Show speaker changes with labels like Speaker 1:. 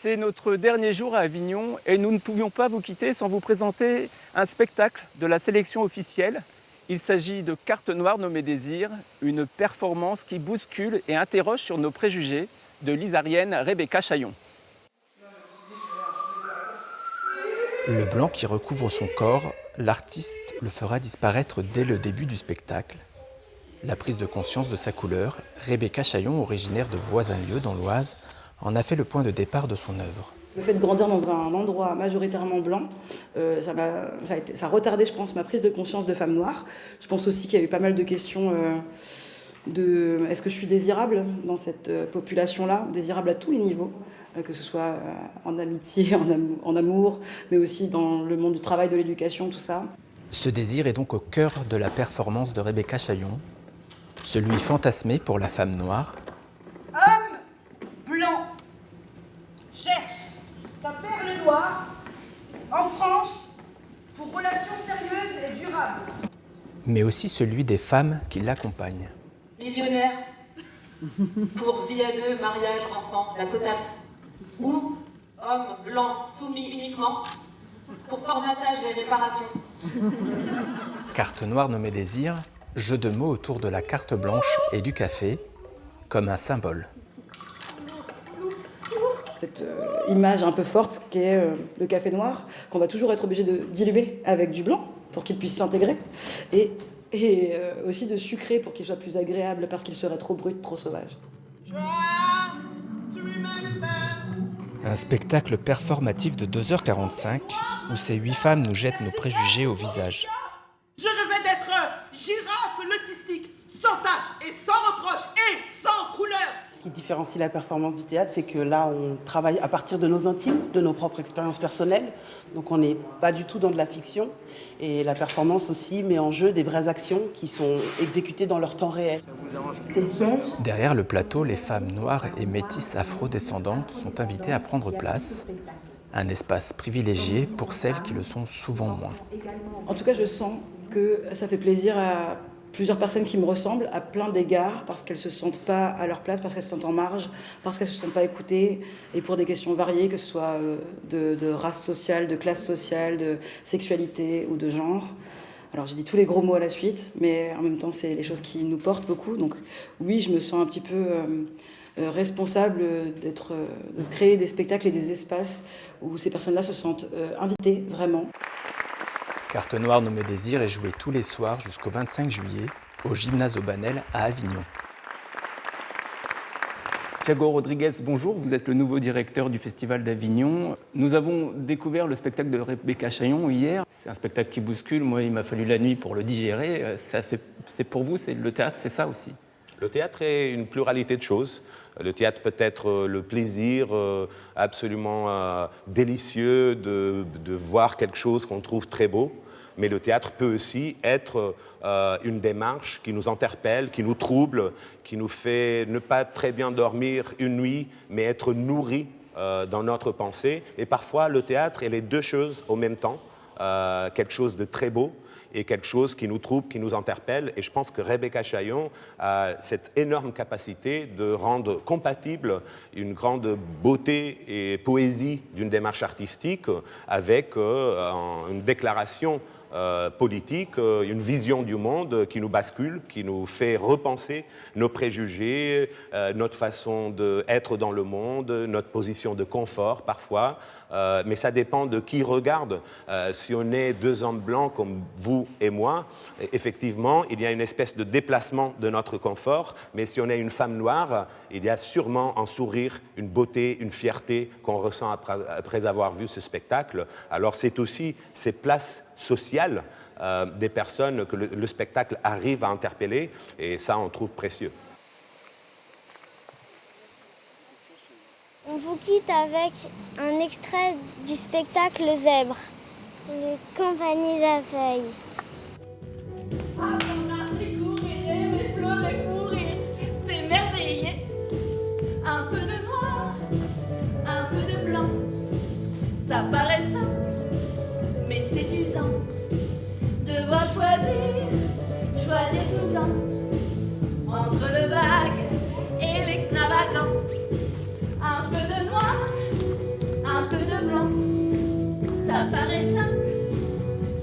Speaker 1: C'est notre dernier jour à Avignon et nous ne pouvions pas vous quitter sans vous présenter un spectacle de la sélection officielle. Il s'agit de Carte Noire nommée Désir, une performance qui bouscule et interroge sur nos préjugés de l'isarienne Rebecca Chaillon.
Speaker 2: Le blanc qui recouvre son corps, l'artiste le fera disparaître dès le début du spectacle. La prise de conscience de sa couleur, Rebecca Chaillon, originaire de Voisinlieu dans l'Oise, en a fait le point de départ de son œuvre.
Speaker 3: Le fait de grandir dans un endroit majoritairement blanc, ça a retardé, je pense, ma prise de conscience de femme noire. Je pense aussi qu'il y a eu pas mal de questions de est-ce que je suis désirable dans cette population-là, désirable à tous les niveaux, que ce soit en amitié, en amour, mais aussi dans le monde du travail, de l'éducation, tout ça.
Speaker 2: Ce désir est donc au cœur de la performance de Rebecca Chaillon, celui fantasmé pour la femme noire.
Speaker 3: Homme blanc cherche sa perle noire en France pour relations sérieuses et durables.
Speaker 2: Mais aussi celui des femmes qui l'accompagnent.
Speaker 4: Millionnaire, pour vie à deux, mariage, enfant, la totale. Ou homme blanc soumis uniquement pour formatage et réparation.
Speaker 2: Carte noire nommée Désir, jeu de mots autour de la carte blanche et du café, comme un symbole.
Speaker 3: Cette image un peu forte qu'est le café noir, qu'on va toujours être obligé de diluer avec du blanc pour qu'il puisse s'intégrer, et aussi de sucrer pour qu'il soit plus agréable parce qu'il serait trop brut, trop sauvage.
Speaker 2: Un spectacle performatif de 2h45 où ces 8 femmes nous jettent nos préjugés au visage.
Speaker 5: Je rêvais d'être girafe leucistique, sans tache et sans reproche et sans couleur.
Speaker 6: Ce qui différencie la performance du théâtre, c'est que là, on travaille à partir de nos intimes, de nos propres expériences personnelles. Donc on n'est pas du tout dans de la fiction. Et la performance aussi met en jeu des vraies actions qui sont exécutées dans leur temps réel.
Speaker 2: Derrière le plateau, les femmes noires et métisses afro-descendantes sont invitées à prendre place. Un espace privilégié pour celles qui le sont souvent moins.
Speaker 3: En tout cas, je sens que ça fait plaisir à plusieurs personnes qui me ressemblent à plein d'égards, parce qu'elles ne se sentent pas à leur place, parce qu'elles se sentent en marge, parce qu'elles ne se sentent pas écoutées, et pour des questions variées, que ce soit de race sociale, de classe sociale, de sexualité ou de genre. Alors j'ai dit tous les gros mots à la suite, mais en même temps, c'est les choses qui nous portent beaucoup. Donc oui, je me sens un petit peu responsable de créer des spectacles et des espaces où ces personnes-là se sentent invitées, vraiment.
Speaker 2: Carte Noire nommée Désir est jouée tous les soirs jusqu'au 25 juillet au Gymnase Aubanel à Avignon.
Speaker 1: Thiago Rodriguez, bonjour, vous êtes le nouveau directeur du Festival d'Avignon. Nous avons découvert le spectacle de Rebecca Chaillon hier. C'est un spectacle qui bouscule, moi il m'a fallu la nuit pour le digérer. C'est pour vous, c'est le théâtre, c'est ça aussi?
Speaker 7: Le théâtre est une pluralité de choses. Le théâtre peut être le plaisir absolument délicieux de voir quelque chose qu'on trouve très beau. Mais le théâtre peut aussi être une démarche qui nous interpelle, qui nous trouble, qui nous fait ne pas très bien dormir une nuit, mais être nourri dans notre pensée. Et parfois, le théâtre est les deux choses au même temps. Quelque chose de très beau et quelque chose qui nous trouble, qui nous interpelle. Et je pense que Rebecca Chaillon a cette énorme capacité de rendre compatible une grande beauté et poésie d'une démarche artistique avec une déclaration politique, une vision du monde qui nous bascule, qui nous fait repenser nos préjugés, notre façon d'être dans le monde, notre position de confort parfois, mais ça dépend de qui regarde. Si on est deux hommes blancs comme vous et moi, effectivement, il y a une espèce de déplacement de notre confort, mais si on est une femme noire, il y a sûrement un sourire, une beauté, une fierté qu'on ressent après avoir vu ce spectacle. Alors c'est aussi ces places sociales des personnes que le spectacle arrive à interpeller, et ça on trouve précieux.
Speaker 8: On vous quitte avec un extrait du spectacle Zèbre, les compagnies d'abeilles.
Speaker 4: Un peu de noir, un peu de blanc, ça paraît simple, mais c'est usant. Devoir choisir tout le temps, entre le vague et l'extravagant. Un peu de noir, ça paraît